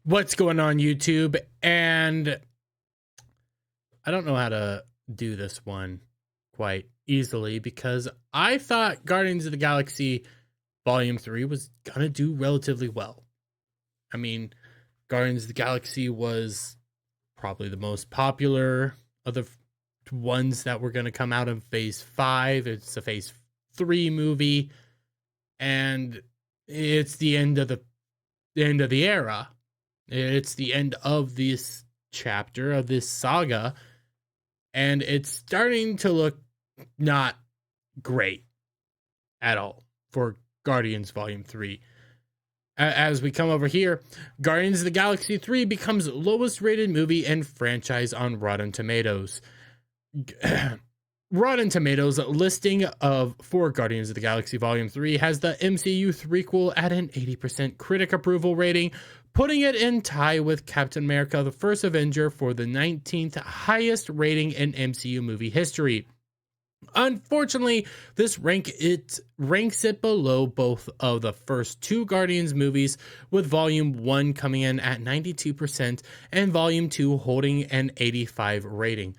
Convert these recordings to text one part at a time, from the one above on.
What's going on YouTube? And I don't know how to do this one quite easily because I thought Guardians of the Galaxy Volume 3 was gonna do relatively well. I mean, Guardians of the Galaxy was probably the most popular of the ones that were gonna come out of Phase 5. It's a Phase 3 movie, and it's the end of the era. It's the end of this chapter of this saga, and it's starting to look not great at all for Guardians Volume 3. As we come over here, Guardians of the Galaxy 3 becomes lowest rated movie and franchise on Rotten Tomatoes. Rotten Tomatoes listing of for Guardians of the Galaxy Volume 3 has the MCU threequel at an 80% critic approval rating, putting it in tie with Captain America: The First Avenger for the 19th highest rating in MCU movie history. Unfortunately, this ranks it below both of the first two Guardians movies, with Volume 1 coming in at 92% and Volume 2 holding an 85 rating.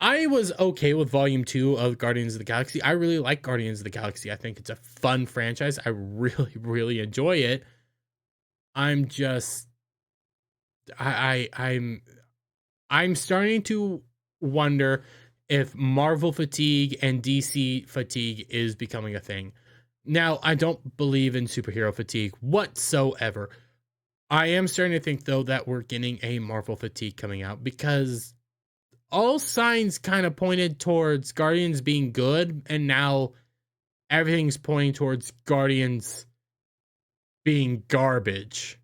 I was okay with Volume 2 of Guardians of the Galaxy. I really like Guardians of the Galaxy. I think it's a fun franchise. I really, really enjoy it. I'm just I'm starting to wonder if Marvel fatigue and DC fatigue is becoming a thing. Now, I don't believe in superhero fatigue whatsoever. I am starting to think, though, that we're getting a Marvel fatigue coming out because all signs kind of pointed towards Guardians being good, and now everything's pointing towards Guardians being garbage.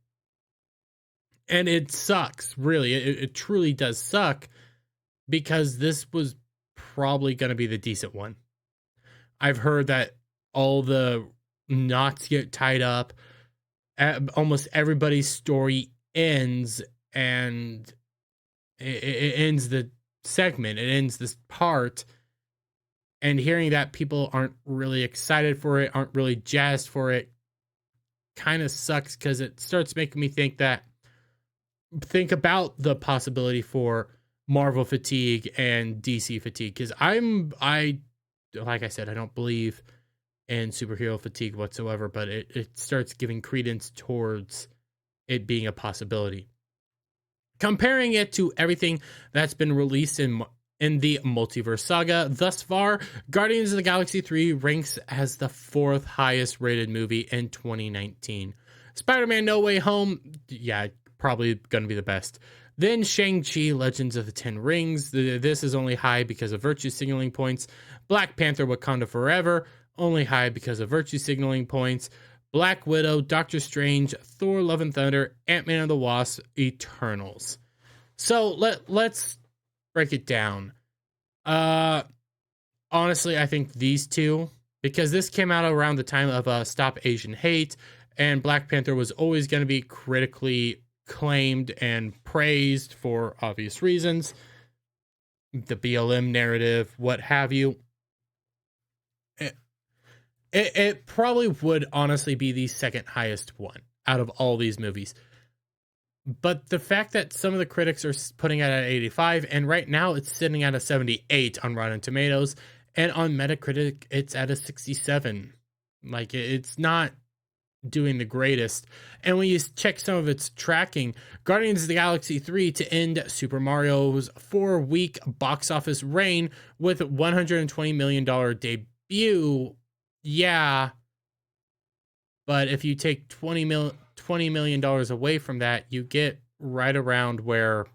And it sucks, really. It truly does suck because this was probably going to be the decent one. I've heard that all the knots get tied up. Almost everybody's story ends, and it ends the segment. It ends this part. And hearing that people aren't really excited for it, aren't really jazzed for it, kind of sucks because it starts making me think about the possibility for Marvel fatigue and DC fatigue, because like I said, I don't believe in superhero fatigue whatsoever, but it starts giving credence towards it being a possibility. Comparing it to everything that's been released in the multiverse saga thus far, Guardians of the Galaxy 3 ranks as the 4th highest rated movie in 2019. Spider-Man No Way Home, yeah, probably going to be the best. Then Shang-Chi, Legends of the Ten Rings. This is only high because of virtue signaling points. Black Panther, Wakanda Forever, only high because of virtue signaling points. Black Widow, Doctor Strange, Thor: Love and Thunder, Ant-Man and the Wasp, Eternals. So let's break it down. Honestly, I think these two, because this came out around the time of Stop Asian Hate, and Black Panther was always going to be critically claimed and praised for obvious reasons. The BLM narrative, what have you. It probably would honestly be the second highest one out of all these movies. But the fact that some of the critics are putting it at 85, and right now it's sitting at a 78 on Rotten Tomatoes, and on Metacritic it's at a 67. Like, it's not doing the greatest. And when you check some of its tracking, Guardians of the Galaxy 3 to end Super Mario's 4-week box office reign with $120 million debut. Yeah, but if you take $20 million away from that, you get right around where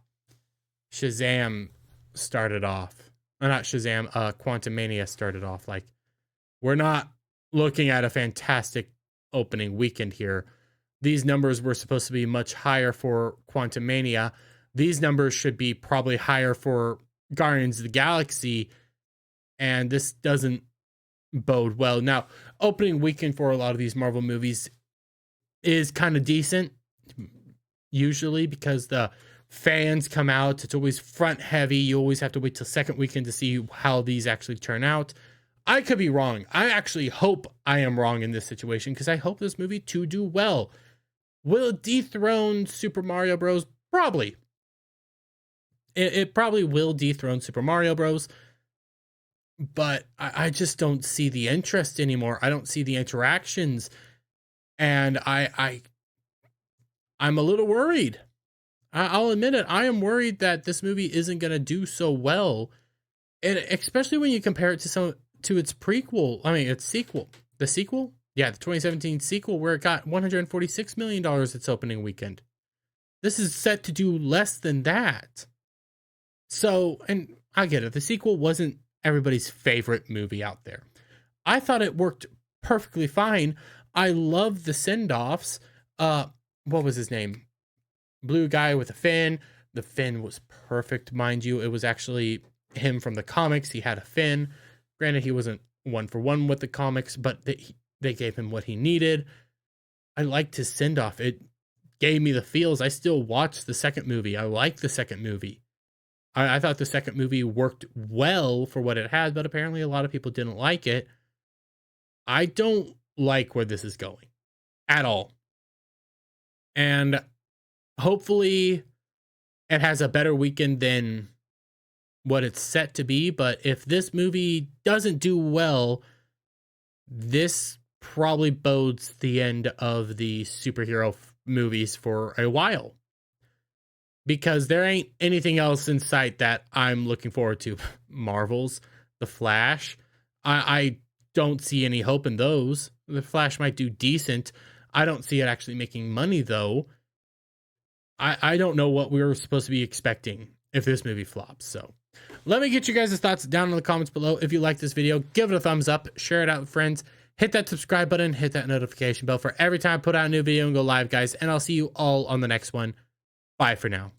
Shazam started off. Not Shazam, Quantumania started off. Like, we're not looking at a fantastic opening weekend here. These numbers were supposed to be much higher for Quantumania. These numbers should be probably higher for Guardians of the Galaxy, and this doesn't bode well. Now, opening weekend for a lot of these Marvel movies is kind of decent, usually, because the fans come out. It's always front heavy. You always have to wait till second weekend to see how these actually turn out. I could be wrong. I actually hope I am wrong in this situation, because I hope this movie to do well. Will it dethrone Super Mario Bros? Probably. It probably will dethrone Super Mario Bros. But I just don't see the interest anymore. I don't see the interactions, and I'm a little worried. I'll admit it. I am worried that this movie isn't going to do so well, and especially when you compare it to its prequel. I mean, its sequel. The sequel, yeah, the 2017 sequel, where it got $146 million its opening weekend. This is set to do less than that. So, and I get it. The sequel wasn't everybody's favorite movie out there. I thought it worked perfectly fine. I love the send-offs. What was his name? Blue guy with a fin. The fin was perfect, mind you. It was actually him from the comics. He had a fin. Granted, he wasn't one for one with the comics, but they gave him what he needed. I liked his send-off. It gave me the feels. I still watch the second movie. I like the second movie. I thought the second movie worked well for what it had, but apparently a lot of people didn't like it. I don't like where this is going at all. And hopefully it has a better weekend than what it's set to be. But if this movie doesn't do well, this probably bodes the end of the superhero movies for a while. Because there ain't anything else in sight that I'm looking forward to. Marvel's, The Flash. I don't see any hope in those. The Flash might do decent. I don't see it actually making money, though. I don't know what we were supposed to be expecting if this movie flops. So let me get you guys' thoughts down in the comments below. If you like this video, give it a thumbs up. Share it out with friends. Hit that subscribe button. Hit that notification bell for every time I put out a new video and go live, guys. And I'll see you all on the next one. Bye for now.